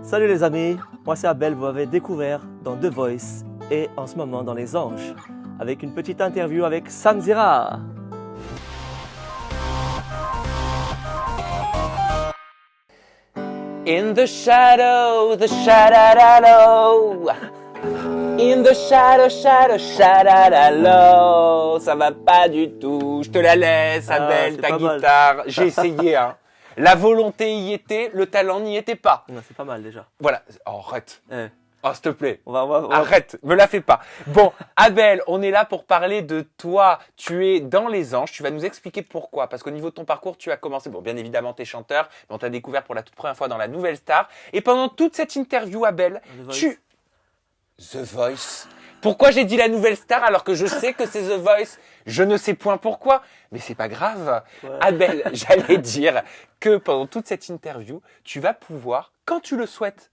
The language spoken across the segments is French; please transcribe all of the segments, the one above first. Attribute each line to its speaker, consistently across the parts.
Speaker 1: Salut les amis, moi c'est Abel, vous m'avez découvert dans The Voice et en ce moment dans Les Anges avec une petite interview avec Sam Zira.
Speaker 2: In the shadow, In the shadow. Ça va pas du tout. Je te la laisse, Abel, ta guitare.
Speaker 1: Mal.
Speaker 2: J'ai essayé, hein. La volonté y était, le talent n'y était pas.
Speaker 1: Ouais, c'est pas mal déjà.
Speaker 2: Voilà. Oh, arrête. Oh, s'il te plaît.
Speaker 1: On va.
Speaker 2: Arrête, me la fais pas. Bon, Abel, on est là pour parler de toi. Tu es dans Les Anges. Tu vas nous expliquer pourquoi. Parce qu'au niveau de ton parcours, tu as commencé, bon, bien évidemment, t'es chanteur, mais on t'a découvert pour la toute première fois dans la Nouvelle Star. Et pendant toute cette interview, Abel, The Voice. Pourquoi j'ai dit la Nouvelle Star alors que je sais que c'est The Voice? Je ne sais point pourquoi, mais c'est pas grave.
Speaker 1: Ouais.
Speaker 2: Abel, j'allais dire que pendant toute cette interview, tu vas pouvoir, quand tu le souhaites,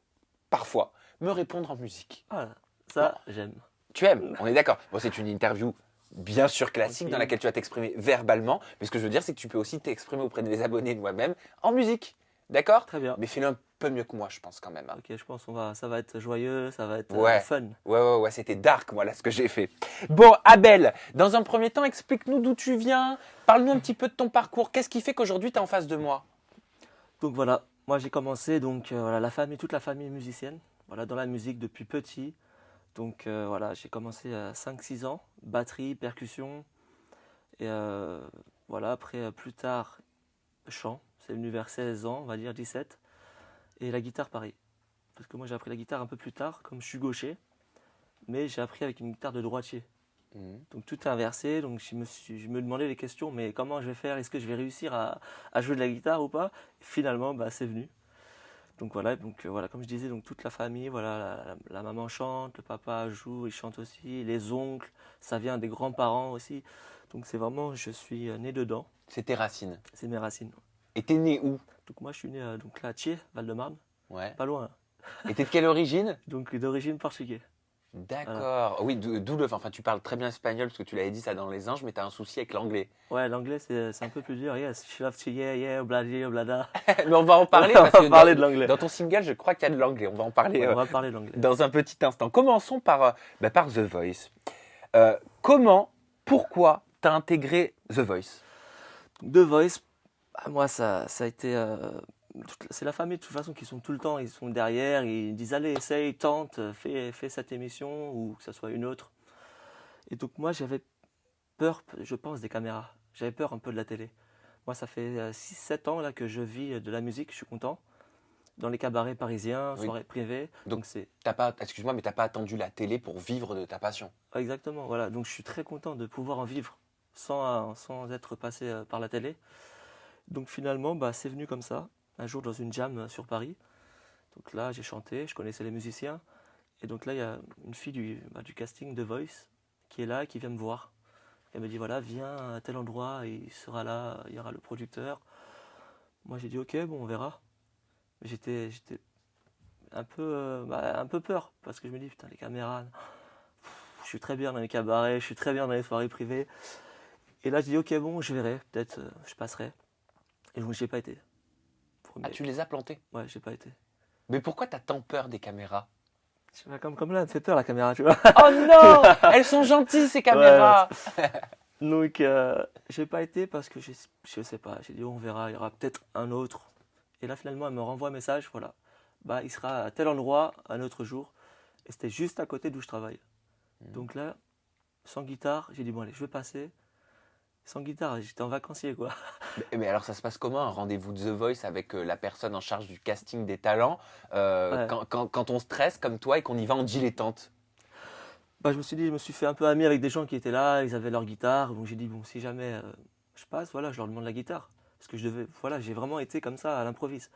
Speaker 2: parfois, me répondre en musique.
Speaker 1: Ah, ça, j'aime.
Speaker 2: Tu aimes, on est d'accord. Bon, c'est une interview bien sûr classique
Speaker 1: Okay.
Speaker 2: dans laquelle tu vas t'exprimer verbalement, mais ce que je veux dire, c'est que tu peux aussi t'exprimer auprès de mes abonnés de moi-même en musique. D'accord?
Speaker 1: Très bien.
Speaker 2: Mais fais-le un peu mieux que moi, je pense quand même. Hein.
Speaker 1: Ok, je pense ça va être joyeux, ça va être fun.
Speaker 2: Ouais, c'était dark, moi, là, ce que j'ai fait. Bon, Abel, dans un premier temps, explique-nous d'où tu viens. Parle-nous un petit peu de ton parcours. Qu'est-ce qui fait qu'aujourd'hui, tu es en face de moi?
Speaker 1: Donc voilà, moi j'ai commencé, voilà, toute la famille musicienne, voilà, dans la musique depuis petit. Donc voilà, j'ai commencé à 5-6 ans, batterie, percussion. Et voilà, après, plus tard, chant. C'est venu vers 16 ans, on va dire 17. Et la guitare, pareil. Parce que moi, j'ai appris la guitare un peu plus tard, comme je suis gaucher. Mais j'ai appris avec une guitare de droitier. Donc tout est inversé. Donc je me demandais les questions, mais comment je vais faire? Est-ce que je vais réussir à jouer de la guitare ou pas? Et finalement, c'est venu. Donc voilà, comme je disais, donc toute la famille, voilà, la maman chante, le papa joue, il chante aussi, les oncles, ça vient des grands-parents aussi. Donc c'est vraiment, je suis né dedans.
Speaker 2: C'est tes racines.
Speaker 1: C'est mes racines.
Speaker 2: Et t'es né où?
Speaker 1: Donc moi je suis né donc là à Thiers, Val-de-Marne,
Speaker 2: Ouais.
Speaker 1: pas loin.
Speaker 2: Et t'es de quelle origine?
Speaker 1: Donc d'origine portugaise.
Speaker 2: D'accord.
Speaker 1: Voilà.
Speaker 2: Oui, d'où le. Enfin, tu parles très bien espagnol parce que tu l'avais dit ça dans Les Anges, mais t'as un souci avec l'anglais.
Speaker 1: Ouais, l'anglais c'est un peu plus dur. Yes, she loves to yeah, bladi, blada.
Speaker 2: Mais on va en parler.
Speaker 1: On
Speaker 2: parce que
Speaker 1: va parler de l'anglais.
Speaker 2: Dans ton single, je crois qu'il y a de l'anglais. On va en parler.
Speaker 1: Ouais, on va parler de l'anglais.
Speaker 2: Dans un petit instant. Commençons par The Voice. Pourquoi t'as intégré The Voice?
Speaker 1: The Voice, moi ça a été. C'est la famille de toute façon qui sont tout le temps, ils sont derrière, ils disent allez, essaye, tente, fais cette émission ou que ce soit une autre. Et donc moi j'avais peur, je pense, des caméras. J'avais peur un peu de la télé. Moi ça fait 6-7 ans là que je vis de la musique, je suis content. Dans les cabarets parisiens,
Speaker 2: Oui.
Speaker 1: soirées privées. Donc c'est
Speaker 2: Excuse-moi, mais t'as pas attendu la télé pour vivre de ta passion.
Speaker 1: exactement, voilà. Donc je suis très content de pouvoir en vivre sans être passé par la télé. Donc finalement, c'est venu comme ça. Un jour dans une jam sur Paris. Donc là, j'ai chanté, je connaissais les musiciens. Et donc là, il y a une fille du casting de Voice qui est là, qui vient me voir. Elle me dit, voilà, viens à tel endroit, il sera là, il y aura le producteur. Moi, j'ai dit, ok, bon, on verra. Mais j'étais un peu peur, parce que je me dis, putain, les caméras, je suis très bien dans les cabarets, je suis très bien dans les soirées privées. Et là, j'ai dit, ok, bon, je verrai, peut-être je passerai. Et donc, j'ai pas été.
Speaker 2: Ah, tu les as plantés?
Speaker 1: Ouais, j'ai pas été.
Speaker 2: Mais pourquoi t'as tant peur des caméras?
Speaker 1: Je sais pas, comme là, elle me fait peur la caméra, tu vois.
Speaker 2: Oh non! Elles sont gentilles ces caméras!
Speaker 1: Ouais. Donc, j'ai pas été parce que je sais pas. J'ai dit, on verra, il y aura peut-être un autre. Et là, finalement, elle me renvoie un message, voilà. Il sera à tel endroit, un autre jour. Et c'était juste à côté d'où je travaille. Donc là, sans guitare, j'ai dit, bon, allez, je vais passer. Sans guitare, j'étais en vacancier, quoi.
Speaker 2: Mais alors, ça se passe comment un rendez-vous de The Voice avec la personne en charge du casting des talents
Speaker 1: Ouais.
Speaker 2: quand on stresse comme toi et qu'on y va en dilettante?
Speaker 1: Je me suis fait un peu ami avec des gens qui étaient là, ils avaient leur guitare. Donc j'ai dit, bon, si jamais je passe, voilà, je leur demande la guitare. Parce que j'ai vraiment été comme ça à l'improviste.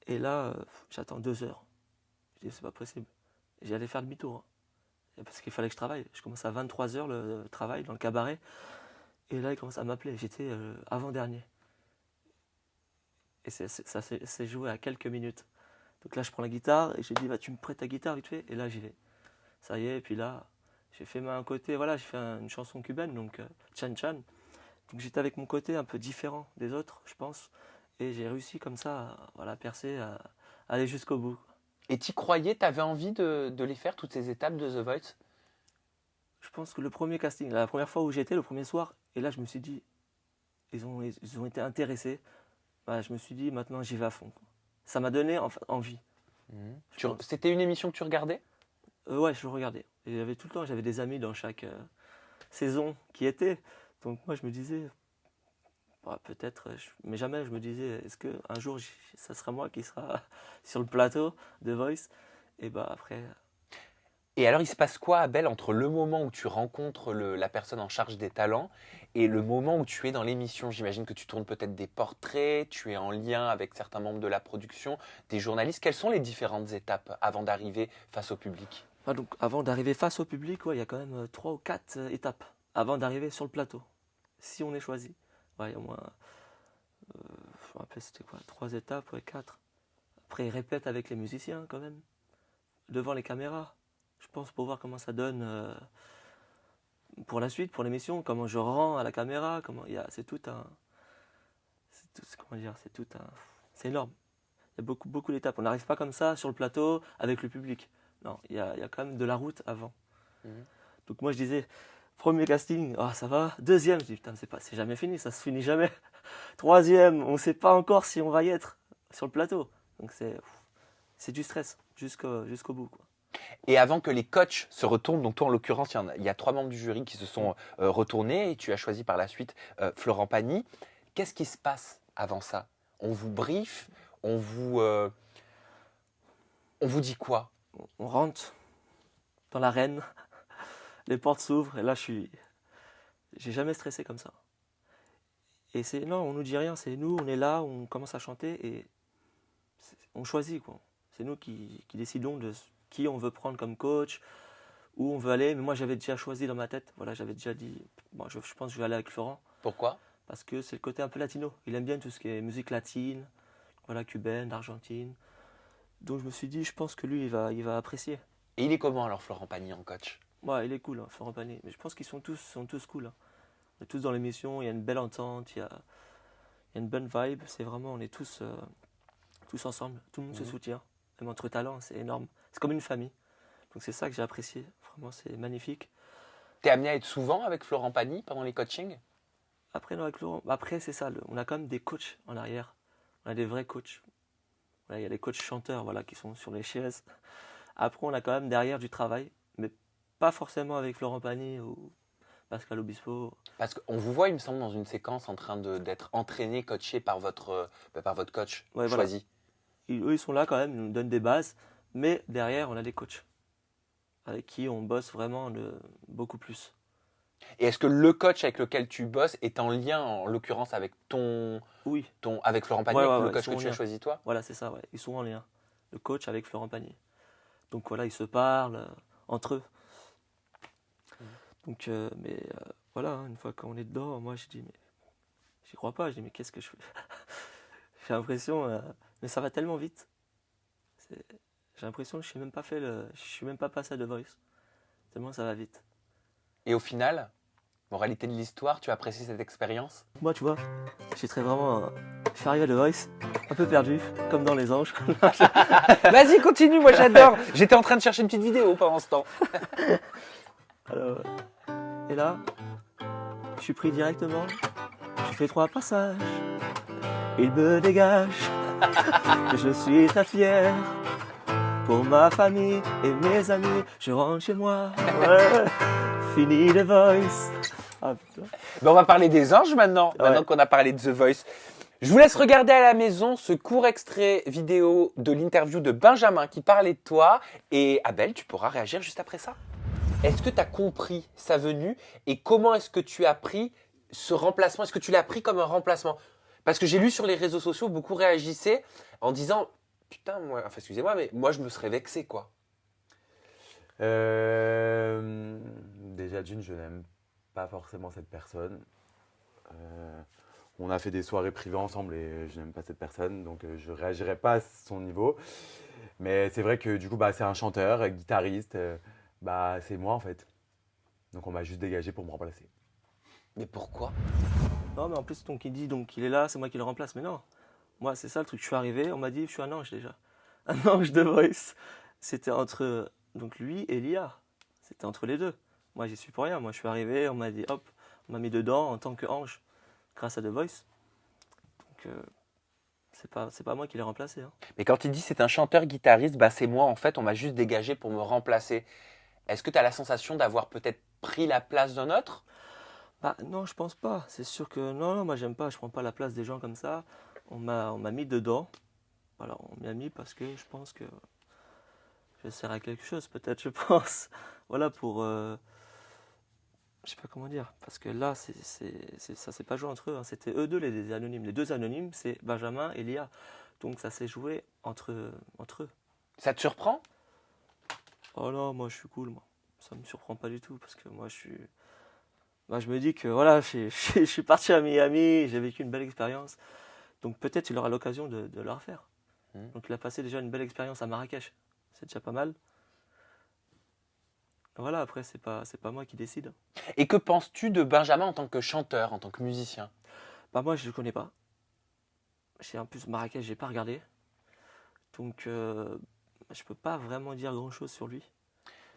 Speaker 1: Et là, j'attends 2 heures. Je dis, c'est pas possible. J'allais faire demi-tour. Hein. Parce qu'il fallait que je travaille. Je commence à 23 heures le travail dans le cabaret. Et là, il commence à m'appeler. J'étais avant-dernier. Et ça s'est joué à quelques minutes. Donc là, je prends la guitare et je dis, tu me prêtes ta guitare vite fait? Et là, j'y vais. Ça y est, et puis là, j'ai fait un côté, voilà, j'ai fait une chanson cubaine, donc Chan Chan. Donc j'étais avec mon côté un peu différent des autres, je pense. Et j'ai réussi comme ça à percer, à aller jusqu'au bout.
Speaker 2: Et t'y croyais, t'avais envie de les faire, toutes ces étapes de The Voice?
Speaker 1: Je pense que le premier casting, la première fois où j'étais, le premier soir, et là je me suis dit, ils ont été intéressés. Bah, je me suis dit, maintenant j'y vais à fond, quoi. Ça m'a donné envie, je pense.
Speaker 2: C'était une émission que tu regardais?
Speaker 1: Ouais, je regardais. Et il y avait tout le temps, j'avais des amis dans chaque saison qui étaient. Donc moi je me disais, bah, peut-être, mais jamais je me disais, est-ce qu'un jour ça sera moi qui sera sur le plateau de Voice? Et bah après,
Speaker 2: Et alors, il se passe quoi, Abel, entre le moment où tu rencontres la personne en charge des talents et le moment où tu es dans l'émission? J'imagine que tu tournes peut-être des portraits, tu es en lien avec certains membres de la production, des journalistes. Quelles sont les différentes étapes avant d'arriver face au public?
Speaker 1: ah, donc avant d'arriver face au public, ouais, il y a quand même 3 ou 4 étapes avant d'arriver sur le plateau. Si on est choisi. Ouais, il y a au moins, je me rappelle c'était quoi, 3 étapes, ouais, 4. Après, ils répètent avec les musiciens quand même, devant les caméras. Je pense pour voir comment ça donne pour la suite, pour l'émission, comment je rends à la caméra, c'est tout un, comment dire, c'est énorme. Il y a beaucoup d'étapes. On n'arrive pas comme ça sur le plateau avec le public. Non, il y a quand même de la route avant.
Speaker 2: Mhm.
Speaker 1: Donc moi je disais, premier casting, ah ça va. Deuxième, je dis putain, c'est jamais fini, ça se finit jamais. Troisième, on ne sait pas encore si on va y être sur le plateau. Donc c'est du stress jusqu'au bout, quoi.
Speaker 2: Et avant que les coachs se retournent, donc toi en l'occurrence, il y a 3 membres du jury qui se sont retournés et tu as choisi par la suite Florent Pagny. Qu'est-ce qui se passe avant ça? On vous brief, on vous dit quoi?
Speaker 1: On rentre dans l'arène, les portes s'ouvrent et là j'ai jamais stressé comme ça. Et non, on nous dit rien, c'est nous, on est là, on commence à chanter et on choisit, quoi. C'est nous qui décidons de qui on veut prendre comme coach, où on veut aller. Mais moi j'avais déjà choisi dans ma tête, voilà, j'avais déjà dit, bon, je pense que je vais aller avec Florent
Speaker 2: Pourquoi?
Speaker 1: parce que c'est le côté un peu latino. Il aime bien tout ce qui est musique latine, voilà, cubaine, d'Argentine. Donc je me suis dit, je pense que lui il va apprécier.
Speaker 2: Et il est comment alors Florent Pagny en coach?
Speaker 1: Ouais, il est cool, hein, Florent Pagny. Mais je pense qu'ils sont tous cool, hein. On est tous dans l'émission, il y a une belle entente, il y a une bonne vibe. C'est vraiment, on est tous ensemble, tout le monde se
Speaker 2: Mhm.
Speaker 1: soutient. Même entre talents, c'est énorme. C'est comme une famille. Donc c'est ça que j'ai apprécié. Vraiment, c'est magnifique.
Speaker 2: T'es amené à être souvent avec Florent Pagny pendant les coachings?
Speaker 1: Après, non, avec Laurent, après c'est ça, on a quand même des coachs en arrière. On a des vrais coachs. Voilà, il y a les coachs chanteurs, voilà, qui sont sur les chaises. Après, on a quand même derrière du travail, mais pas forcément avec Florent Pagny ou Pascal Obispo.
Speaker 2: Parce qu'on vous voit, il me semble, dans une séquence en train d'être entraîné, coaché par votre coach
Speaker 1: Ouais, voilà.
Speaker 2: choisi.
Speaker 1: Eux, ils sont là quand même, ils nous donnent des bases, mais derrière, on a des coachs avec qui on bosse vraiment beaucoup plus.
Speaker 2: Et est-ce que le coach avec lequel tu bosses est en lien, en l'occurrence, avec
Speaker 1: Oui,
Speaker 2: avec Florent Pagny,
Speaker 1: ouais,
Speaker 2: avec
Speaker 1: ouais,
Speaker 2: le
Speaker 1: ouais, ils
Speaker 2: coach
Speaker 1: sont
Speaker 2: que
Speaker 1: en
Speaker 2: tu as
Speaker 1: lien.
Speaker 2: choisi toi?
Speaker 1: Voilà, c'est ça, ouais. Ils sont en lien. Le coach avec Florent Pagny. Donc voilà, ils se parlent entre eux. Donc, voilà, hein, une fois qu'on est dedans, moi je dis, mais j'y crois pas. Je dis, mais qu'est-ce que je fais? J'ai l'impression, mais ça va tellement vite. J'ai l'impression que je suis même pas passé à The Voice. Tellement ça va vite.
Speaker 2: Et au final, moralité de l'histoire, tu as apprécié cette expérience?
Speaker 1: Moi, tu vois, je suis arrivé à The Voice, un peu perdu, comme dans Les Anges.
Speaker 2: Vas-y, continue, moi j'adore. J'étais en train de chercher une petite vidéo pendant ce temps.
Speaker 1: Alors, et là, je suis pris directement. Je fais 3 passages. Il me dégage. Je suis très fier. Pour ma famille et mes amis, je rentre chez moi. Ouais. Fini The Voice. Ah putain.
Speaker 2: Ben, on va parler des anges maintenant,
Speaker 1: Ouais.
Speaker 2: maintenant qu'on a parlé de The Voice. Je vous laisse regarder à la maison ce court extrait vidéo de l'interview de Benjamin qui parlait de toi. Et Abel, tu pourras réagir juste après ça. Est-ce que tu as compris sa venue et comment est-ce que tu as pris ce remplacement? Est-ce que tu l'as pris comme un remplacement? Parce que j'ai lu sur les réseaux sociaux, beaucoup réagissaient en disant putain, moi, enfin, excusez-moi, mais moi je me serais vexé quoi.
Speaker 3: Déjà d'une, je n'aime pas forcément cette personne. On a fait des soirées privées ensemble et je n'aime pas cette personne, donc je ne réagirai pas à son niveau. Mais c'est vrai que du coup, c'est un chanteur, guitariste, c'est moi en fait. Donc on m'a juste dégagé pour me remplacer.
Speaker 2: Mais pourquoi?
Speaker 1: Non, mais en plus, donc il dit donc il est là, c'est moi qui le remplace. Mais non, moi c'est ça le truc. Je suis arrivé, on m'a dit je suis un ange déjà. un ange de Voice. C'était entre donc lui et Lia. C'était entre les deux. Moi, j'y suis pour rien. Moi, je suis arrivé, on m'a dit hop, on m'a mis dedans en tant qu'ange grâce à The Voice. Donc, c'est pas moi qui l'ai remplacé, hein.
Speaker 2: Mais quand il dit c'est un chanteur-guitariste, bah c'est moi en fait, on m'a juste dégagé pour me remplacer. Est-ce que tu as la sensation d'avoir peut-être pris la place d'un autre?
Speaker 1: Bah non, je pense pas. C'est sûr que non, non, moi j'aime pas. Je prends pas la place des gens comme ça. On m'a mis dedans. Voilà, on m'a mis parce que je pense que je sers à quelque chose, peut-être, je pense. Voilà, pour. Je sais pas comment dire. Parce que là, ça s'est pas joué entre eux, hein. C'était eux deux, les anonymes. Les deux anonymes, c'est Benjamin et Lia. Donc ça s'est joué entre eux.
Speaker 2: Ça te surprend?
Speaker 1: Oh non, moi je suis cool, moi. Ça me surprend pas du tout parce que moi je suis. Moi, je me dis que voilà, je suis parti à Miami, j'ai vécu une belle expérience. Donc peut-être il aura l'occasion de le refaire.
Speaker 2: Mhm.
Speaker 1: Donc il a passé déjà une belle expérience à Marrakech. C'est déjà pas mal. Voilà, après, c'est pas moi qui décide.
Speaker 2: Et que penses-tu de Benjamin en tant que chanteur, en tant que musicien?
Speaker 1: Bah, moi, je le connais pas. En plus, Marrakech, j'ai pas regardé. Donc, je peux pas vraiment dire grand-chose sur lui.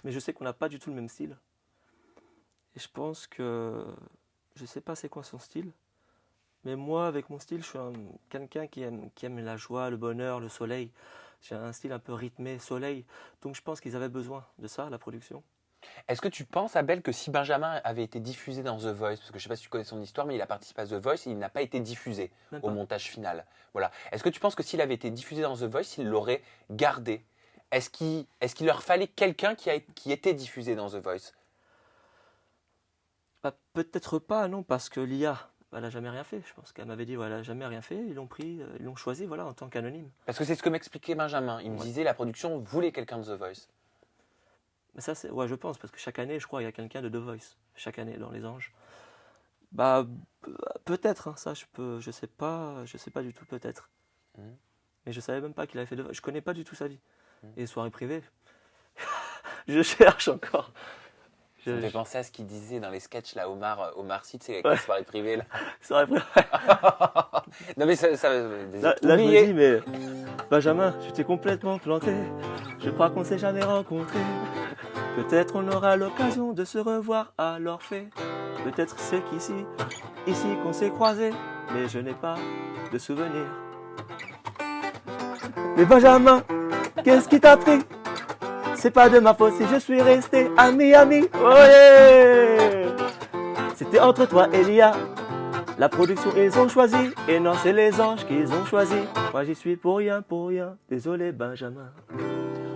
Speaker 1: Mais je sais qu'on n'a pas du tout le même style. Et je pense que. Je sais pas c'est quoi son style. Mais moi, avec mon style, je suis quelqu'un qui aime la joie, le bonheur, le soleil. J'ai un style un peu rythmé, soleil. Donc je pense qu'ils avaient besoin de ça, la production.
Speaker 2: Est-ce que tu penses, Abel, que si Benjamin avait été diffusé dans The Voice, parce que je ne sais pas si tu connais son histoire, mais il a participé à The Voice et il n'a pas été diffusé
Speaker 1: Même
Speaker 2: au
Speaker 1: pas.
Speaker 2: montage final. Voilà. Est-ce que tu penses que s'il avait été diffusé dans The Voice, il l'aurait gardé? Est-ce qu'il leur fallait quelqu'un qui était diffusé dans The Voice?
Speaker 1: Bah, peut-être pas, non, parce que l'IA, elle n'a jamais rien fait. Je pense qu'elle m'avait dit, voilà, elle n'a jamais rien fait. Ils l'ont pris, ils l'ont choisi, voilà, en tant qu'anonyme.
Speaker 2: Parce que c'est ce que m'expliquait Benjamin. Il me
Speaker 1: Ouais.
Speaker 2: disait la production voulait quelqu'un de The Voice.
Speaker 1: Mais ça, ouais, je pense, parce que chaque année, je crois, il y a quelqu'un de The Voice. Chaque année, dans Les Anges. Bah, peut-être, hein, ça, je sais pas du tout, peut-être.
Speaker 2: Mhm.
Speaker 1: Mais je savais même pas qu'il avait fait The Voice. Je connais pas du tout sa vie.
Speaker 2: Mhm.
Speaker 1: Et soirée privée, je cherche encore.
Speaker 2: Ça me
Speaker 1: Je-
Speaker 2: fait
Speaker 1: je-
Speaker 2: penser à ce qu'il disait dans les sketchs, là, Omar Sy, tu sais, avec
Speaker 1: Ouais.
Speaker 2: les soirées privées. Là.
Speaker 1: Soirée privée.
Speaker 2: Non, mais ça
Speaker 1: Là, je me dis, mais Benjamin, tu t'es complètement planté. Je crois qu'on s'est jamais rencontrés. Peut-être on aura l'occasion de se revoir à l'Orphée. Peut-être c'est ici qu'on s'est croisés. Mais je n'ai pas de souvenir. Mais Benjamin, qu'est-ce qui t'a pris? C'est pas de ma faute si je suis resté à Miami. Oh yeah! C'était entre toi et Lia. La production, ils ont choisi. Et non, c'est les anges qu'ils ont choisi. Moi, j'y suis pour rien, pour rien. Désolé, Benjamin.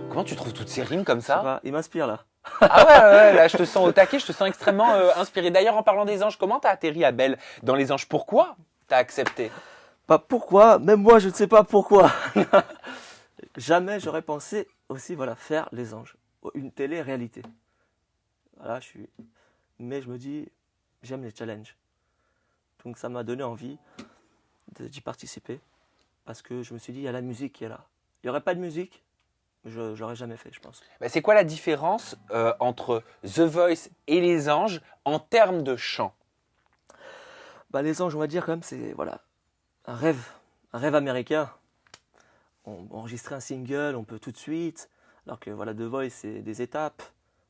Speaker 2: Comment tu trouves toutes ces rimes comme
Speaker 1: Ça
Speaker 2: ça?
Speaker 1: va, il m'inspire là.
Speaker 2: Ah ouais, là, je te sens au taquet, je te sens extrêmement inspiré. D'ailleurs, en parlant des anges, comment t'as atterri, Abel, dans les anges? Pourquoi t'as accepté?
Speaker 1: Pas pourquoi, même moi, je ne sais pas pourquoi. Jamais j'aurais pensé aussi, voilà, faire les anges. Une télé-réalité. Voilà, mais je me dis, j'aime les challenges. Donc ça m'a donné envie d'y participer. Parce que je me suis dit, il y a la musique qui est là. Il n'y aurait pas de musique, je l'aurais jamais fait, je pense.
Speaker 2: Bah, c'est quoi la différence entre The Voice et les anges en termes de chant?
Speaker 1: Bah, les anges, on va dire quand même, c'est voilà, un rêve américain. On enregistrer un single, on peut tout de suite. Alors que voilà, The Voice, c'est des étapes.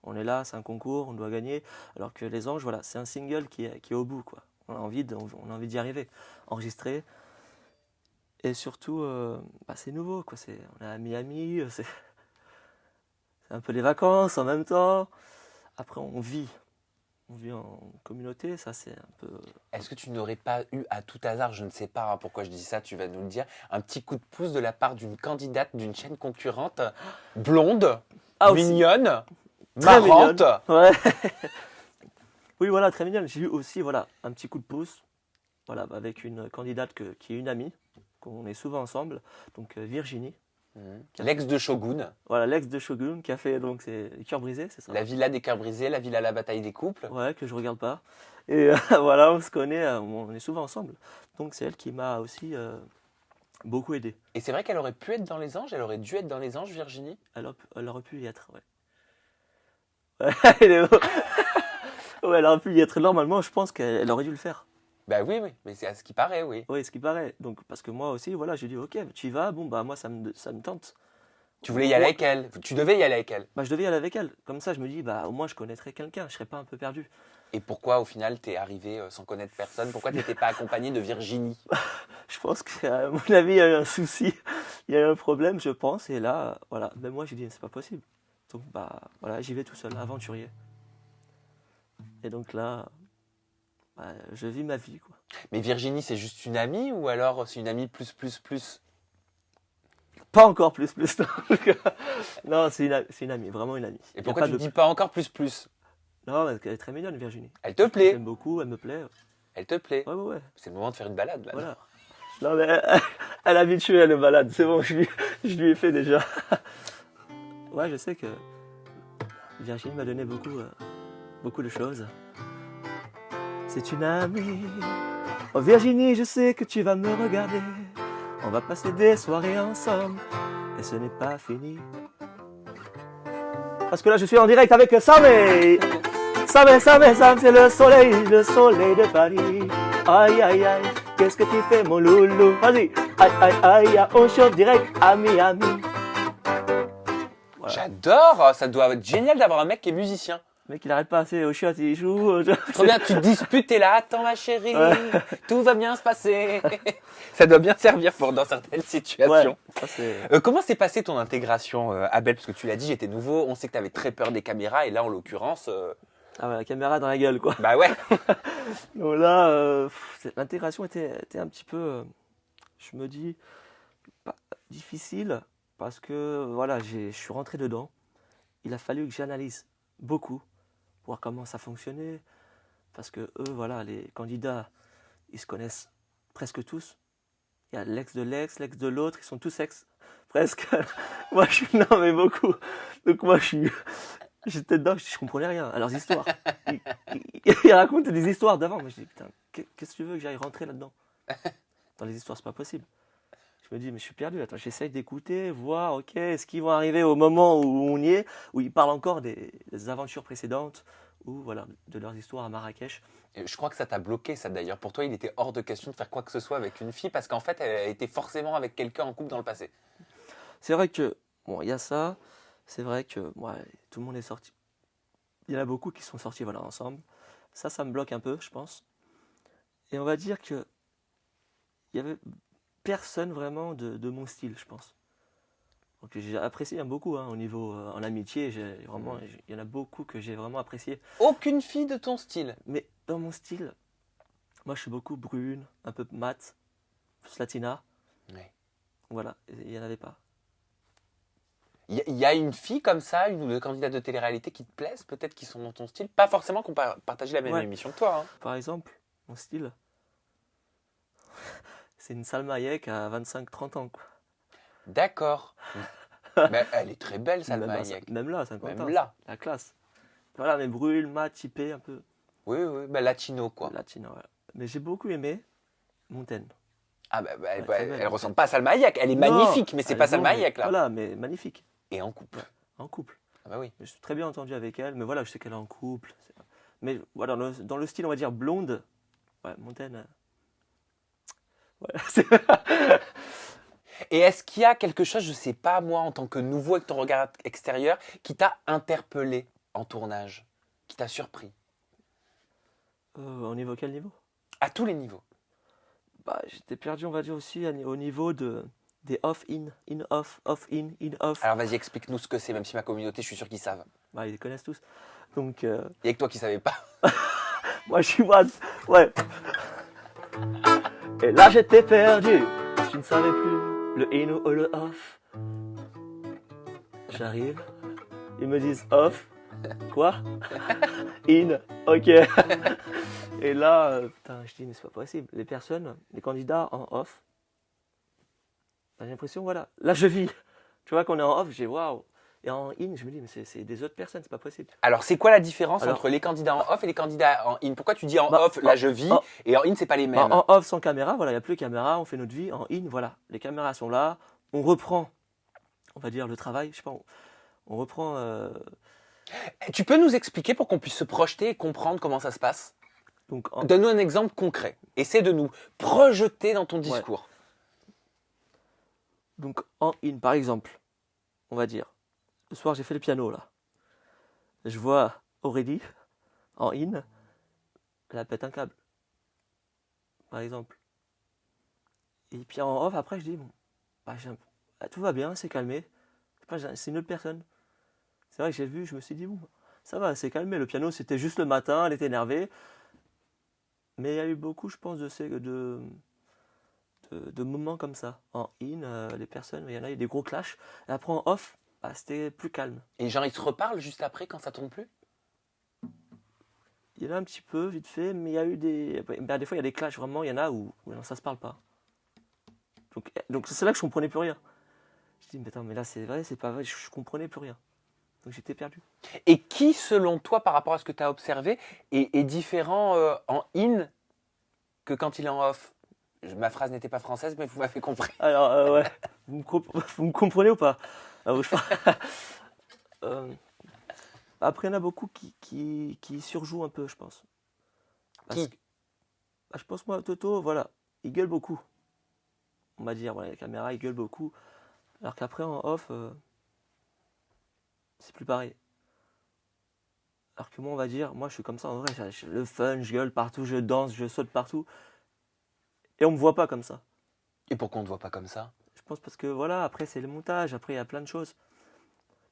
Speaker 1: On est là, c'est un concours, on doit gagner. Alors que les anges, voilà, c'est un single qui est au bout, quoi. On a envie d'y arriver. Enregistrer. Et surtout, bah, c'est nouveau, quoi. On est à Miami, c'est un peu les vacances en même temps. Après, on vit en communauté, ça c'est un peu.
Speaker 2: Est-ce que tu n'aurais pas eu à tout hasard, je ne sais pas pourquoi je dis ça, tu vas nous le dire, un petit coup de pouce de la part d'une candidate d'une chaîne concurrente, blonde,
Speaker 1: Ah, aussi.
Speaker 2: mignonne,
Speaker 1: Très
Speaker 2: marrante?
Speaker 1: mignonne. Ouais. Oui, voilà, très mignonne. J'ai eu aussi voilà, un petit coup de pouce voilà, avec une candidate qui est une amie, qu'on est souvent ensemble, donc Virginie.
Speaker 2: L'ex de Shogun,
Speaker 1: Voilà, l'ex de Shogun qui a fait donc c'est Cœurs brisés, c'est ça?
Speaker 2: la villa des cœurs brisés, la villa la bataille des couples.
Speaker 1: Ouais, que je regarde pas. Et voilà, on se connaît, on est souvent ensemble. Donc c'est elle qui m'a aussi beaucoup aidé.
Speaker 2: Et c'est vrai qu'elle aurait pu être dans les anges, elle aurait dû être dans les anges, Virginie.
Speaker 1: Elle aurait pu y être, ouais. Ouais, elle est- ouais, elle aurait pu y être. Normalement, je pense qu'elle aurait dû le faire.
Speaker 2: Bah oui, mais c'est à ce qui paraît, oui.
Speaker 1: Oui, ce qui paraît. Donc, parce que moi aussi, voilà, j'ai dit, ok, tu y vas, bon, bah moi, ça me tente.
Speaker 2: Tu voulais y aller avec elle. Tu devais y aller avec elle.
Speaker 1: Bah, je devais y aller avec elle. Comme ça, je me dis, bah, au moins, je connaîtrais quelqu'un. Je serais pas un peu perdu.
Speaker 2: Et pourquoi, au final, t'es arrivé sans connaître personne? Pourquoi t'étais pas accompagné de Virginie?
Speaker 1: Je pense qu'à mon avis, il y a eu un souci. Il y a eu un problème, je pense. Et là, voilà. Même moi, j'ai dit, c'est pas possible. Donc, bah, voilà, j'y vais tout seul, aventurier. Et donc là, bah, je vis ma vie, quoi.
Speaker 2: Mais Virginie, c'est juste une amie ou alors c'est une amie plus?
Speaker 1: Pas encore plus. Non, c'est une amie, vraiment une amie.
Speaker 2: Et
Speaker 1: Y a
Speaker 2: pourquoi
Speaker 1: pas
Speaker 2: tu
Speaker 1: de-
Speaker 2: dis pas encore plus?
Speaker 1: Non, parce qu'elle est très mignonne, Virginie.
Speaker 2: Elle te plaît?
Speaker 1: J'aime beaucoup, elle me plaît.
Speaker 2: Elle te plaît?
Speaker 1: Ouais.
Speaker 2: C'est le moment de faire une balade là.
Speaker 1: Voilà. Non, mais elle est habituée, elle est malade. C'est bon, je lui ai fait déjà. Ouais, je sais que Virginie m'a donné beaucoup de choses. C'est une amie. Oh Virginie, je sais que tu vas me regarder. On va passer des soirées ensemble. Et ce n'est pas fini. Parce que là, je suis en direct avec Samé. Samé, c'est le soleil de Paris. Aïe, aïe, aïe, qu'est-ce que tu fais, mon loulou? Vas-y, aïe, aïe, aïe, on chante direct à Miami. Voilà.
Speaker 2: J'adore! Ça doit être génial d'avoir un mec qui est musicien.
Speaker 1: Le mec, il arrête pas assez au shot, il joue.
Speaker 2: Trop bien, tu te disputes, t'es là, attends ma chérie, tout va bien se passer. Ça doit bien servir dans certaines situations.
Speaker 1: Ouais, ça, c'est...
Speaker 2: Comment s'est passée ton intégration, Abel? Parce que tu l'as dit, j'étais nouveau, on sait que tu avais très peur des caméras, et là, en l'occurrence,
Speaker 1: Ah ouais, la caméra dans la gueule, quoi.
Speaker 2: bah ouais.
Speaker 1: Donc là, l'intégration était un petit peu, je me dis, pas difficile, parce que voilà, je suis rentré dedans. Il a fallu que j'analyse beaucoup, voir comment ça fonctionnait, parce que eux, voilà, les candidats, ils se connaissent presque tous. Il y a l'ex de l'autre, ils sont tous ex, presque. Moi, non, mais beaucoup. Donc moi, j'étais dedans, je comprenais rien à leurs histoires. Ils racontent des histoires d'avant. Moi, je dis, putain, qu'est-ce que tu veux que j'aille rentrer là-dedans? Dans les histoires, c'est pas possible. Je me dis, mais je suis perdu. Attends, j'essaye d'écouter, voir, ok, est-ce qu'ils vont arriver au moment où on y est, où ils parlent encore des aventures précédentes, ou voilà, de leurs histoires à Marrakech.
Speaker 2: Et je crois que ça t'a bloqué, ça d'ailleurs. Pour toi, il était hors de question de faire quoi que ce soit avec une fille, parce qu'en fait, elle était forcément avec quelqu'un en couple dans le passé.
Speaker 1: C'est vrai que, bon, il y a ça. C'est vrai que, ouais, tout le monde est sorti. Il y en a beaucoup qui sont sortis, voilà, ensemble. Ça me bloque un peu, je pense. Et on va dire que il y avait personne vraiment de mon style, je pense. Donc j'ai apprécié beaucoup au niveau en amitié. Il y en a beaucoup que j'ai vraiment apprécié.
Speaker 2: Aucune fille de ton style.
Speaker 1: Mais dans mon style, moi je suis beaucoup brune, un peu mat, plus latina.
Speaker 2: Ouais.
Speaker 1: Voilà, il n'y en avait pas.
Speaker 2: Il y a une fille comme ça, une ou deux candidates de télé-réalité qui te plaisent, peut-être qui sont dans ton style. Pas forcément qu'on partage la même
Speaker 1: Ouais.
Speaker 2: émission que toi. Hein.
Speaker 1: Par exemple, mon style, c'est une Salma Hayek à 25-30 ans, quoi.
Speaker 2: D'accord. Mais elle est très belle, Salma
Speaker 1: Même là,
Speaker 2: Hayek.
Speaker 1: Même là, 50
Speaker 2: Même
Speaker 1: ans.
Speaker 2: là.
Speaker 1: La classe. Voilà, mais brûle, mat, typé, un peu
Speaker 2: Oui, bah, latino, quoi.
Speaker 1: latino. Voilà. Mais j'ai beaucoup aimé Montaigne.
Speaker 2: Ah, bah,
Speaker 1: Ouais, très belle.
Speaker 2: elle ressemble pas à Salma Hayek. Elle est
Speaker 1: Non,
Speaker 2: magnifique, mais c'est
Speaker 1: elle
Speaker 2: pas
Speaker 1: est
Speaker 2: Salma
Speaker 1: blonde,
Speaker 2: Hayek, là.
Speaker 1: Voilà, mais magnifique.
Speaker 2: Et en couple.
Speaker 1: En couple.
Speaker 2: Ah, bah oui.
Speaker 1: Je suis très bien entendu avec elle, mais voilà, je sais qu'elle est en couple. Mais voilà, dans le style, on va dire blonde, ouais, Montaigne. Ouais,
Speaker 2: Et est-ce qu'il y a quelque chose, je sais pas moi, en tant que nouveau avec ton regard extérieur, qui t'a interpellé en tournage, qui t'a surpris
Speaker 1: au niveau quel niveau?
Speaker 2: à tous les niveaux?
Speaker 1: Bah, j'étais perdu, on va dire aussi au niveau des off-in, in-off, off-in, in-off.
Speaker 2: Alors vas-y, explique-nous ce que c'est, même si ma communauté, je suis sûr qu'ils savent.
Speaker 1: Bah, ils les connaissent tous. Donc,
Speaker 2: Il y a que toi qui savais pas.
Speaker 1: moi, je suis what? Ouais. Et là, j'étais perdu. Je ne savais plus le in ou le off. J'arrive. Ils me disent off. Quoi? In. Ok. Et là, putain, je dis, mais c'est pas possible. Les personnes, les candidats en off, j'ai l'impression, voilà. Là, je vis. Tu vois qu'on est en off, j'ai waouh. Et en in, je me dis, mais c'est des autres personnes, c'est pas possible.
Speaker 2: Alors c'est quoi la différence
Speaker 1: Alors-
Speaker 2: entre les candidats en off et les candidats en in? Pourquoi tu dis en
Speaker 1: Bah,
Speaker 2: off, là je vis,
Speaker 1: en-
Speaker 2: et en in, c'est pas les
Speaker 1: Bah,
Speaker 2: mêmes?
Speaker 1: en off sans caméra, voilà, il n'y a plus de caméra, on fait notre vie. En in, voilà, les caméras sont là, on reprend, on va dire, le travail, je sais pas, on reprend.
Speaker 2: Tu peux nous expliquer pour qu'on puisse se projeter et comprendre comment ça se passe?
Speaker 1: Donc,
Speaker 2: Donne-nous un exemple concret. Essaie de nous projeter dans ton discours.
Speaker 1: donc en in, par exemple, on va dire, le soir j'ai fait le piano là. Je vois Aurélie en in, elle pète un câble, par exemple. Et puis en off, après je dis, bon, bah, tout va bien, c'est calmé. C'est une autre personne. C'est vrai que j'ai vu, je me suis dit, bon, ça va, c'est calmé. Le piano, c'était juste le matin, elle était énervée. Mais il y a eu beaucoup, je pense, de moments comme ça. En in, les personnes, il y en a eu des gros clashs. Et après en off, bah, c'était plus calme.
Speaker 2: Et genre, ils se reparlent juste après quand ça tourne plus?
Speaker 1: Il y en a un petit peu, vite fait, mais il y a eu des. Bah, des fois, il y a des clashs, vraiment, il y en a où non, ça se parle pas. Donc c'est là que je comprenais plus rien. Je dis, mais attends, mais là, c'est vrai, c'est pas vrai, je comprenais plus rien. Donc j'étais perdu.
Speaker 2: Et qui, selon toi, par rapport à ce que tu as observé, est différent en in que quand il est en off? Ma phrase n'était pas française, mais vous m'avez compris.
Speaker 1: Alors, ouais, vous me comprenez ou pas? Alors, euh, Après, il y en a beaucoup qui surjouent un peu, je pense. Parce
Speaker 2: Qui?
Speaker 1: que, bah, je pense, moi, Toto, voilà, il gueule beaucoup. On va dire, voilà, la caméra, il gueule beaucoup. Alors qu'après, en off, c'est plus pareil. Alors que moi, on va dire, moi, je suis comme ça, en vrai, j'ai le fun, je gueule partout, je danse, je saute partout. Et on me voit pas comme ça.
Speaker 2: Et pourquoi on ne te voit pas comme ça?
Speaker 1: Je pense parce que, voilà, après, c'est le montage, après, il y a plein de choses.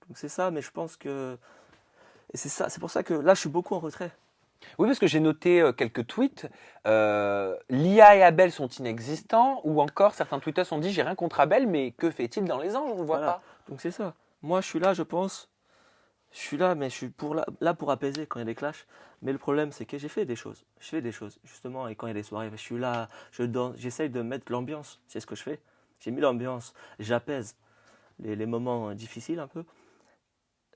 Speaker 1: Donc c'est ça, mais je pense que... Et c'est ça, c'est pour ça que là, je suis beaucoup en retrait.
Speaker 2: Oui, parce que j'ai noté quelques tweets. Lia et Abel sont inexistants, ou encore certains tweeters ont dit j'ai rien contre Abel, mais que fait-il dans les anges? On ne le voit
Speaker 1: Voilà.
Speaker 2: pas.
Speaker 1: Donc c'est ça. Moi, je suis là, je pense. Je suis là, mais je suis là pour apaiser quand il y a des clashs. Mais le problème, c'est que j'ai fait des choses. Je fais des choses, justement. Et quand il y a des soirées, je suis là, je danse, j'essaye de mettre l'ambiance. C'est ce que je fais. J'ai mis l'ambiance, j'apaise les moments difficiles un peu.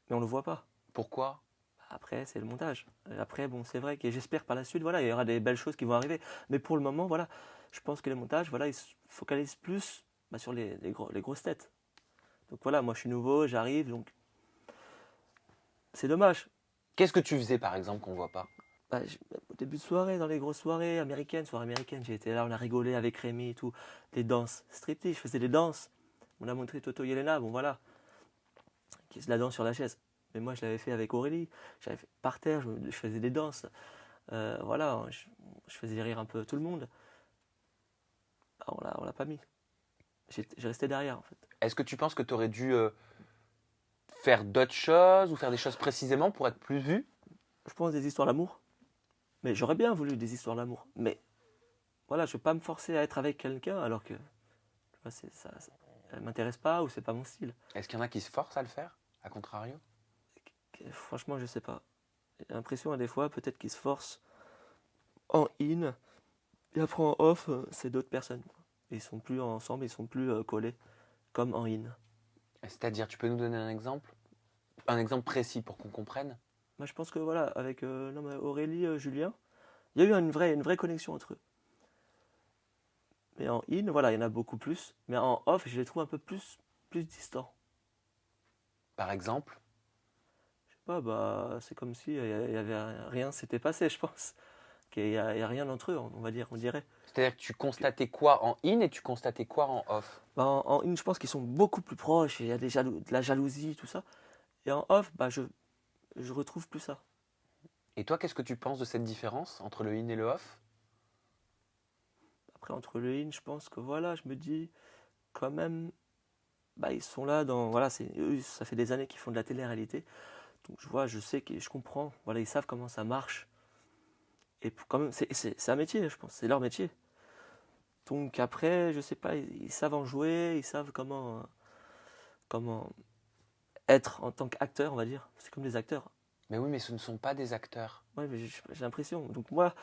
Speaker 1: Mais on ne le voit pas.
Speaker 2: Pourquoi?
Speaker 1: Après, c'est le montage. Après, bon, c'est vrai que j'espère par la suite, voilà, il y aura des belles choses qui vont arriver. Mais pour le moment, voilà, je pense que les montages, voilà, ils se focalisent plus bah, sur les grosses têtes. Donc voilà, moi je suis nouveau, j'arrive, donc c'est dommage.
Speaker 2: Qu'est-ce que tu faisais, par exemple, qu'on ne voit pas?
Speaker 1: Bah, au début de soirée, dans les grosses soirées américaines, j'ai été là, on a rigolé avec Rémi et tout. Les danses, striptease, je faisais des danses. On a montré Toto Yelena, bon voilà, qui se la danse sur la chaise. Mais moi je l'avais fait avec Aurélie, j'avais fait par terre, je faisais des danses. Voilà, je faisais rire un peu tout le monde. Bah, on l'a pas mis. J'ai resté derrière en fait.
Speaker 2: Est-ce que tu penses que tu aurais dû faire d'autres choses ou faire des choses précisément pour être plus vu?
Speaker 1: Je pense des histoires d'amour. Mais j'aurais bien voulu des histoires d'amour. Mais voilà, je ne vais pas me forcer à être avec quelqu'un alors que tu vois, elle ne m'intéresse pas ou c'est pas mon style.
Speaker 2: Est-ce qu'il y en a qui se forcent à le faire, à contrario?
Speaker 1: Franchement, je sais pas. J'ai l'impression, des fois, peut-être qu'ils se forcent en in et après en off, c'est d'autres personnes. Ils sont plus ensemble, ils sont plus collés comme en in.
Speaker 2: C'est-à-dire, tu peux nous donner un exemple? Un exemple précis pour qu'on comprenne?
Speaker 1: Moi, je pense que voilà, avec non, mais Aurélie, Julien, il y a eu une vraie connexion entre eux. Mais en in, voilà, il y en a beaucoup plus. Mais en off, je les trouve un peu plus distants.
Speaker 2: Par exemple?
Speaker 1: Je sais pas, bah, c'est comme si il y avait rien s'était passé, je pense. Il y a rien entre eux, on va dire, on dirait.
Speaker 2: C'est-à-dire que tu constatais quoi en in et tu constatais quoi en off?
Speaker 1: Bah, en in, je pense qu'ils sont beaucoup plus proches, il y a de la jalousie, tout ça. Et en off, bah, je retrouve plus ça.
Speaker 2: Et toi, qu'est-ce que tu penses de cette différence entre le in et le off?
Speaker 1: Après, entre le in, je pense que voilà, je me dis, quand même, bah, ils sont là dans. Voilà, eux, ça fait des années qu'ils font de la télé-réalité. Donc, je sais que je comprends. Voilà, ils savent comment ça marche. Et quand même, c'est un métier, je pense, c'est leur métier. Donc, après, je sais pas, ils savent en jouer, ils savent comment être en tant qu'acteur, on va dire. C'est comme des acteurs.
Speaker 2: Mais oui, mais ce ne sont pas des acteurs.
Speaker 1: Ouais, mais j'ai l'impression. Donc, moi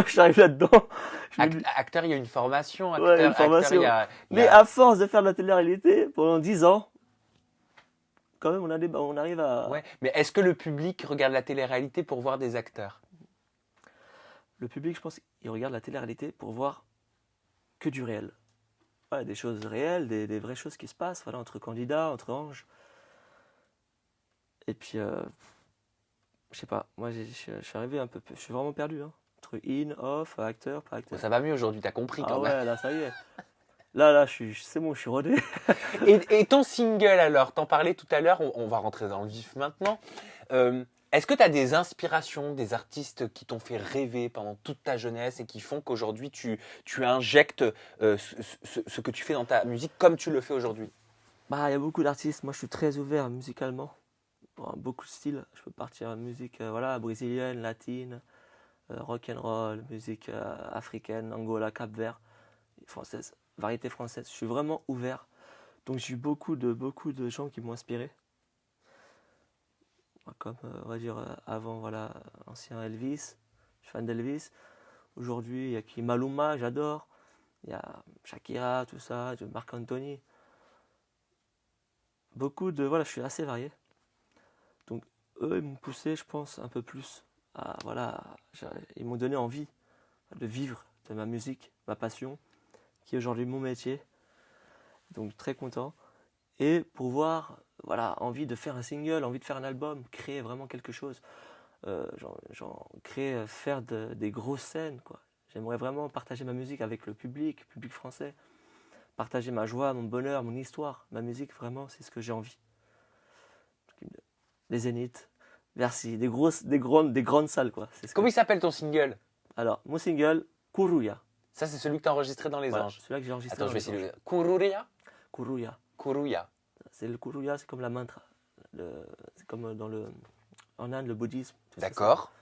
Speaker 1: j'arrive là-dedans. Je me dis,
Speaker 2: Acteur, il y a une formation.
Speaker 1: ouais,
Speaker 2: Acteur,
Speaker 1: une formation.
Speaker 2: il y a-
Speaker 1: Mais à force de faire de la télé-réalité pendant 10 ans, quand même, on arrive à.
Speaker 2: Ouais, mais est-ce que le public regarde la télé-réalité pour voir des acteurs?
Speaker 1: Le public, je pense, il regarde la télé-réalité pour voir que du réel. Ouais, des choses réelles, des vraies choses qui se passent, voilà, entre candidats, entre anges. Et puis, je sais pas, moi, je suis arrivé un peu. Je suis vraiment perdu, hein. Entre in, off, acteur, pas acteur.
Speaker 2: Ça va mieux aujourd'hui, t'as compris
Speaker 1: Ah
Speaker 2: quand même.
Speaker 1: ouais, là, ça y est. Là, c'est bon, je suis rodé.
Speaker 2: Et ton single alors, t'en parlais tout à l'heure, on va rentrer dans le vif maintenant. Est-ce que tu as des inspirations, des artistes qui t'ont fait rêver pendant toute ta jeunesse et qui font qu'aujourd'hui tu injectes ce que tu fais dans ta musique comme tu le fais aujourd'hui?
Speaker 1: Bah, il y a beaucoup d'artistes. Moi, je suis très ouvert musicalement. Bon, beaucoup de styles. Je peux partir en musique voilà, brésilienne, latine, rock and roll, musique africaine, Angola, Cap-Vert, française, variété française. Je suis vraiment ouvert. Donc, j'ai eu beaucoup de gens qui m'ont inspiré. Comme, on va dire, avant, voilà, ancien Elvis. Je suis fan d'Elvis. Aujourd'hui, il y a qui Maluma, j'adore. Il y a Shakira, tout ça, Marc Anthony. Voilà, je suis assez varié. Donc eux, ils m'ont poussé, je pense, un peu plus ils m'ont donné envie de vivre de ma musique, ma passion, qui est aujourd'hui mon métier. Donc très content. Et pour voir, voilà, envie de faire un single, envie de faire un album, créer vraiment quelque chose. Faire des grosses scènes, quoi. J'aimerais vraiment partager ma musique avec le public français. Partager ma joie, mon bonheur, mon histoire. Ma musique, vraiment, c'est ce que j'ai envie. Les Zéniths, Bercy, des grandes salles, quoi.
Speaker 2: Comment il s'appelle ton single?
Speaker 1: Alors, mon single, Kuruya.
Speaker 2: Ça, c'est celui que tu as enregistré dans Les
Speaker 1: Voilà,
Speaker 2: Anges.
Speaker 1: celui-là que j'ai enregistré.
Speaker 2: Attends, je vais essayer de... Kuruya?
Speaker 1: Kuruya.
Speaker 2: Kuruya.
Speaker 1: C'est le Kuruya, c'est comme la mantra. C'est comme en Inde, le bouddhisme.
Speaker 2: D'accord.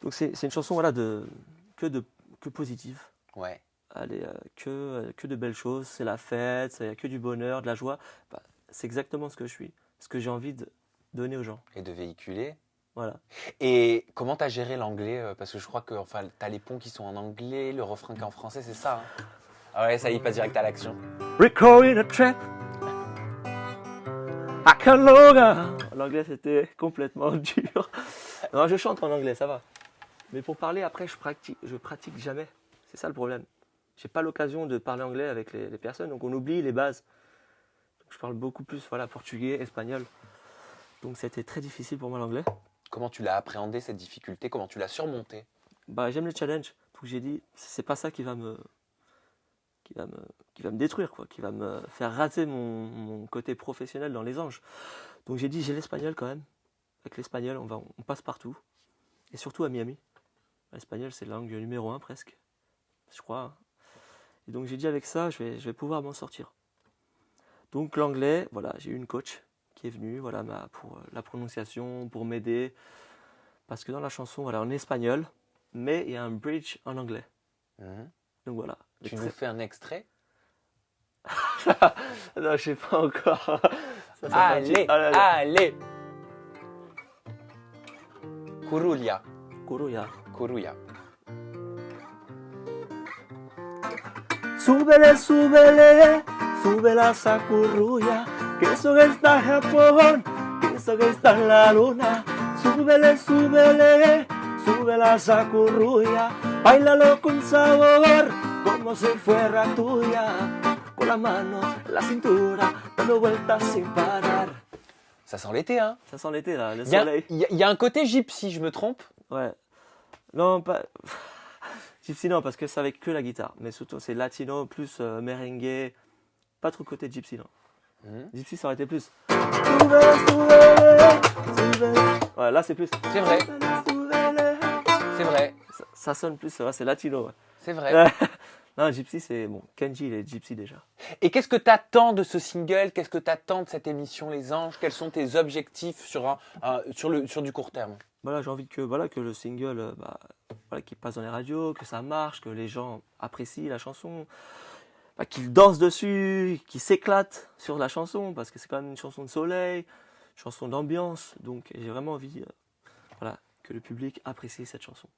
Speaker 1: Donc, c'est une chanson, voilà, que positive.
Speaker 2: Ouais.
Speaker 1: Allez, que de belles choses, c'est la fête, il n'y a que du bonheur, de la joie. Bah, c'est exactement ce que je suis, ce que j'ai envie de donner aux gens.
Speaker 2: Et de véhiculer.
Speaker 1: Voilà.
Speaker 2: Et comment tu as géré l'anglais? Parce que je crois que tu as les ponts qui sont en anglais, le refrain qui est en français, c'est ça hein? Ah ouais, ça y est, passe direct à l'action.
Speaker 1: Recording a trap. I can longer. L'anglais, c'était complètement dur. Non, je chante en anglais, ça va. Mais pour parler, après, je pratique jamais. C'est ça le problème. J'ai pas l'occasion de parler anglais avec les personnes, donc on oublie les bases. Donc je parle beaucoup plus portugais, espagnol. Donc c'était très difficile pour moi l'anglais.
Speaker 2: Comment tu l'as appréhendé cette difficulté? Comment tu l'as surmontée?
Speaker 1: Bah, j'aime le challenge. Donc j'ai dit, c'est pas ça qui va me détruire, quoi, qui va me faire rater mon côté professionnel dans les anges. Donc j'ai dit, j'ai l'espagnol quand même. Avec l'espagnol, on passe partout. Et surtout à Miami. L'espagnol, c'est la langue numéro 1 presque. Je crois. Et donc j'ai dit, avec ça, je vais pouvoir m'en sortir. Donc l'anglais, voilà, j'ai eu une coach qui est venue, voilà, pour la prononciation, pour m'aider. Parce que dans la chanson, voilà, en espagnol, mais il y a un bridge en anglais. Donc voilà.
Speaker 2: Tu nous fais un extrait?
Speaker 1: Non, je sais pas encore.
Speaker 2: Allez, allez. Kuruya.
Speaker 1: Kuruya.
Speaker 2: Kuruya.
Speaker 1: Súbele, súbele, súbela esa Kuruya, que eso que está en Japón, que eso que está en la luna. Súbele, súbele, súbela esa Kuruya, bailalo con sabor, como si fuera tuya, con la mano en la cintura, dando vueltas sin parar.
Speaker 2: Ça sent l'été, hein?
Speaker 1: Ça sent l'été, là, le soleil.
Speaker 2: Il y a un côté gypsy, je me trompe?
Speaker 1: Ouais. Non, pas... Gypsy, non, parce que c'est avec que la guitare. Mais surtout, c'est latino, plus merengue. Pas trop côté gypsy, non. Gypsy, ça aurait été plus... Ouais, là, c'est plus...
Speaker 2: C'est vrai. C'est vrai.
Speaker 1: Ça sonne plus, c'est latino. Ouais.
Speaker 2: C'est vrai.
Speaker 1: Non, gypsy, c'est... Bon, Kenji, il est gypsy déjà.
Speaker 2: Et qu'est-ce que tu attends de ce single? Qu'est-ce que tu attends de cette émission Les Anges? Quels sont tes objectifs sur du court terme?
Speaker 1: Voilà, j'ai envie que le single, qu'il passe dans les radios, que ça marche, que les gens apprécient la chanson, qu'ils dansent dessus, qu'ils s'éclatent sur la chanson, parce que c'est quand même une chanson de soleil, une chanson d'ambiance. Donc j'ai vraiment envie que le public apprécie cette chanson.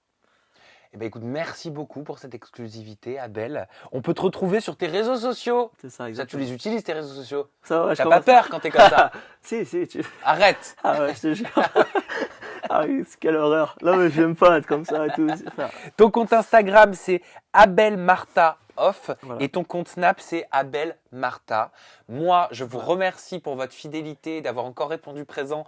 Speaker 2: Eh ben écoute, merci beaucoup pour cette exclusivité, Abel. On peut te retrouver sur tes réseaux sociaux.
Speaker 1: C'est ça,
Speaker 2: Ça,
Speaker 1: exactement.
Speaker 2: tu les utilises, tes réseaux sociaux?
Speaker 1: Ça va,
Speaker 2: T'as pas peur quand t'es comme ça?
Speaker 1: Si.
Speaker 2: Arrête.
Speaker 1: Ah ouais, je te jure. Ah oui, quelle horreur. Non mais j'aime pas être comme ça et tout.
Speaker 2: Ton compte Instagram, c'est Abel Marta off.
Speaker 1: Voilà.
Speaker 2: Et ton compte Snap, c'est Abel Marta. Moi, je vous remercie pour votre fidélité, d'avoir encore répondu présent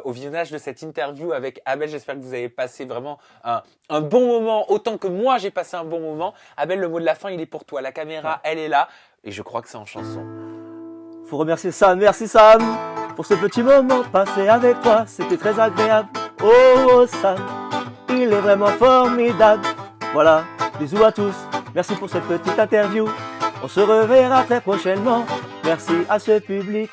Speaker 2: au visionnage de cette interview avec Abel. J'espère que vous avez passé vraiment un bon moment, autant que moi j'ai passé un bon moment. Abel, le mot de la fin, il est pour toi. La caméra, elle est là. Et je crois que c'est en chanson.
Speaker 1: Faut remercier Sam, merci Sam, pour ce petit moment passé avec toi, c'était très agréable. Oh Sam, il est vraiment formidable. Voilà, bisous à tous, merci pour cette petite interview. On se reverra très prochainement, merci à ce public.